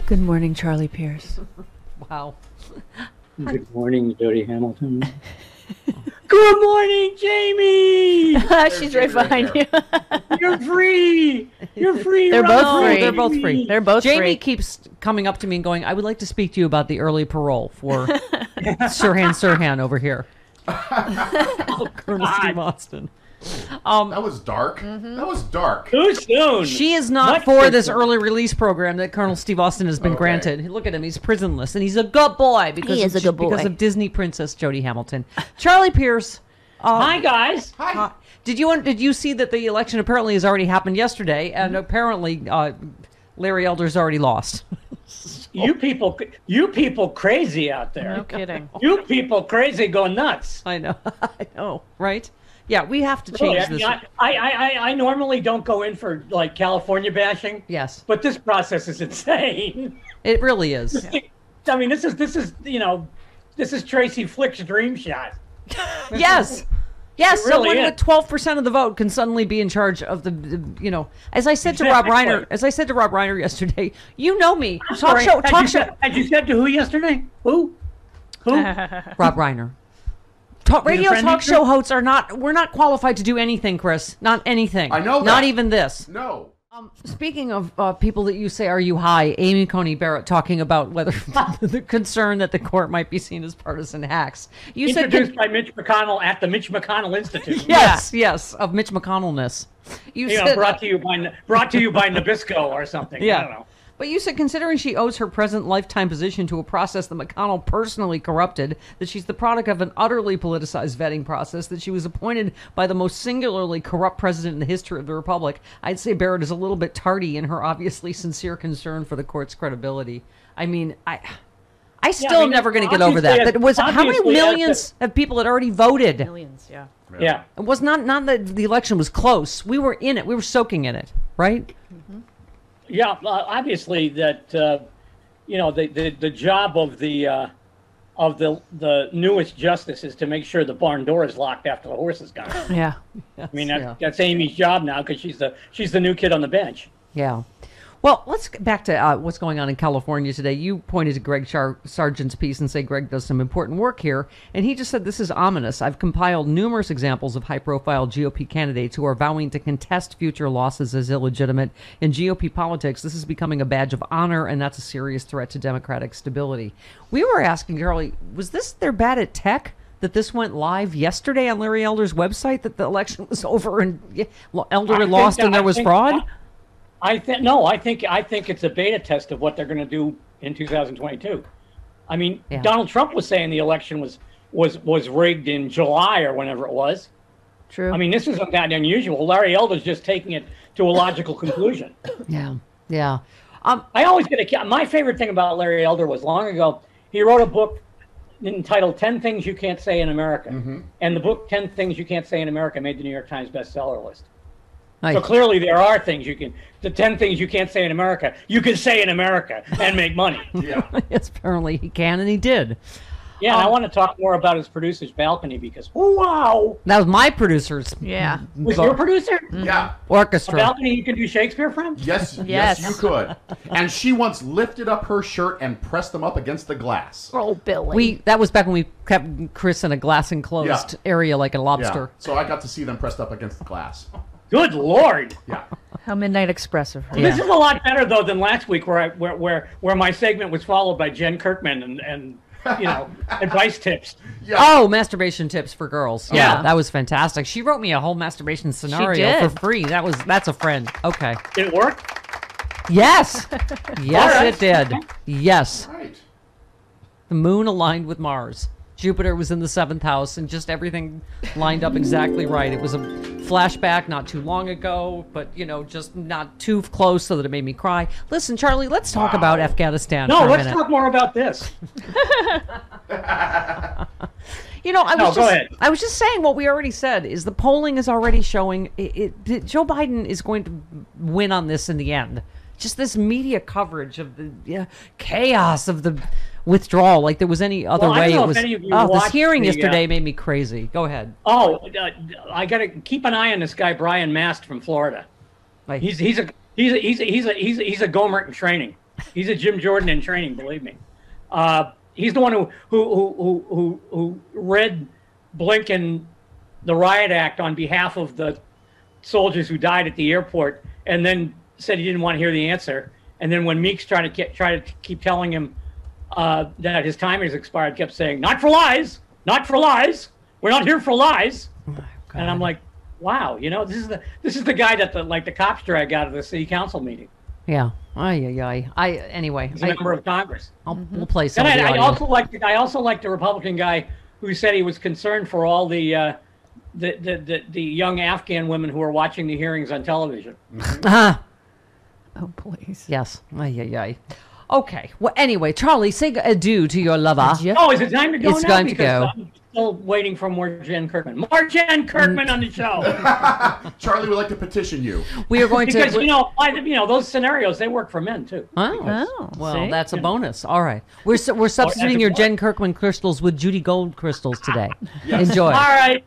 Good morning, Charlie Pierce. Wow. Good morning, Jody Hamilton. Good morning, Jamie. She's right behind you. You're free. You're free. They're both No, free. they're both free. They're both Jamie free. keeps coming up to me and going, I would like to speak to you about the early parole for Sirhan over here. Colonel Steve Austin. That was dark. That was dark. Too soon. She is not Much for too this soon. early release program that Colonel Steve Austin has been granted. Look at him. He's prisonless. And he's a good boy because, He is a good boy. because of Disney Princess Jody Hamilton. Charlie Pierce. Hi, guys. Hi. Did you see that the election apparently has already happened yesterday, and apparently Larry Elder's already lost. You people crazy out there. No kidding. You people crazy go nuts. I know, right? Yeah, we have to Really, change this. I normally don't go in for like California bashing. Yes, But this process is insane. it really is. I mean, this is Tracy Flick's dream shot. Yes. It really Someone is. with 12% of the vote can suddenly be in charge of as I said to Rob Reiner yesterday, you know me. Talk show. Had you said to who yesterday? Who? Rob Reiner. Radio friend talk of show hosts we're not qualified to do anything, Chris. Not anything. I know that. Not even this. No. Speaking of people that you say, are you high? Amy Coney Barrett talking about whether the concern that the court might be seen as partisan hacks. You said Introduced by Mitch McConnell at the Mitch McConnell Institute. yes, of Mitch McConnellness. You said brought to you by Nabisco or something. Yeah. I don't know. But you said, considering she owes her present lifetime position to a process that McConnell personally corrupted, that she's the product of an utterly politicized vetting process, that she was appointed by the most singularly corrupt president in the history of the Republic, I'd say Barrett is a little bit tardy in her obviously sincere concern for the court's credibility. I mean, I still am never going to get over that. That was how many millions of people had already voted? Millions, yeah. Yeah. It was not that the election was close. We were in it. We were soaking in it, right? Yeah, obviously that the job of the newest justice is to make sure the barn door is locked after the horse is gone. Yeah. I mean that's Amy's job now because she's the new kid on the bench. Yeah. Well, let's get back to what's going on in California today. You pointed to Greg Sargent's piece and say Greg does some important work here. And he just said, this is ominous. I've compiled numerous examples of high-profile GOP candidates who are vowing to contest future losses as illegitimate. In GOP politics, this is becoming a badge of honor, and that's a serious threat to Democratic stability. We were asking, Charlie, was this they're bad at tech? That this went live yesterday on Larry Elder's website, that the election was over and Elder had lost and there was fraud? I think it's a beta test of what they're going to do in 2022. I mean, Donald Trump was saying the election was rigged in July or whenever it was. True. I mean, this isn't that unusual. Larry Elder's just taking it to a logical conclusion. Yeah. I always my favorite thing about Larry Elder was long ago, he wrote a book entitled 10 Things You Can't Say in America. Mm-hmm. And the book 10 Things You Can't Say in America made the New York Times bestseller list. Nice. So clearly there are things the 10 things you can't say in America, you can say in America and make money. Yeah. Yes, apparently he can, and he did. Yeah, and I want to talk more about his producer's balcony because, wow. That was my producer's Yeah. Was your producer? Yeah. A orchestra. balcony you can do Shakespeare from? Yes, Yes. you could. And she once lifted up her shirt and pressed them up against the glass. Oh, Billy. That was back when we kept Chris in a glass enclosed area like a lobster. Yeah. So I got to see them pressed up against the glass. Good Lord. Yeah. How Midnight Express of her. Yeah. This is a lot better, though, than last week where my segment was followed by Jen Kirkman and advice tips. Yeah. Oh, masturbation tips for girls. Yeah, Yeah. that was fantastic. She wrote me a whole masturbation scenario for did. free. That's a friend. Okay. Did it work? Yes. Yes, All right. it did. Yes. Right. The moon aligned with Mars. Jupiter was in the 7th house, and just everything lined up exactly right. It was a flashback not too long ago, but, just not too close so that it made me cry. Listen, Charlie, let's talk about Afghanistan No, for a let's minute. talk more about this. Go ahead. I was just saying what we already said is the polling is already showing Joe Biden is going to win on this in the end. Just this media coverage of the chaos of the withdrawal, like there was any other way. I don't know it was. if any of you This watched hearing the, yesterday made me crazy. Go ahead. I got to keep an eye on this guy Brian Mast from Florida. Like, He's a Gohmert in training. He's a Jim Jordan in training, believe me. He's the one who read Blinken the riot act on behalf of the soldiers who died at the airport, and then said he didn't want to hear the answer. And then when Meeks tried to keep telling him that his time has expired, kept saying, "Not for lies, not for lies. We're not here for lies." And I'm like, wow, this is the guy that the cops drag out of the city council meeting. Yeah. Anyway, He's a member of Congress. We'll play some. And I also like the Republican guy who said he was concerned for all the young Afghan women who are watching the hearings on television. Ah. Oh, please. Yes. Okay. Well, anyway, Charlie, say adieu to your lover. Oh, is it time to go It's now? going to Because go. I'm still waiting for more Jen Kirkman. More Jen Kirkman on the show. Charlie would like to petition you. We are going Because, to. those scenarios, they work for men, too. Oh, well, see? that's a bonus. All right. We're substituting your Jen Kirkman crystals with Judy Gold crystals today. Yes. Enjoy. All right.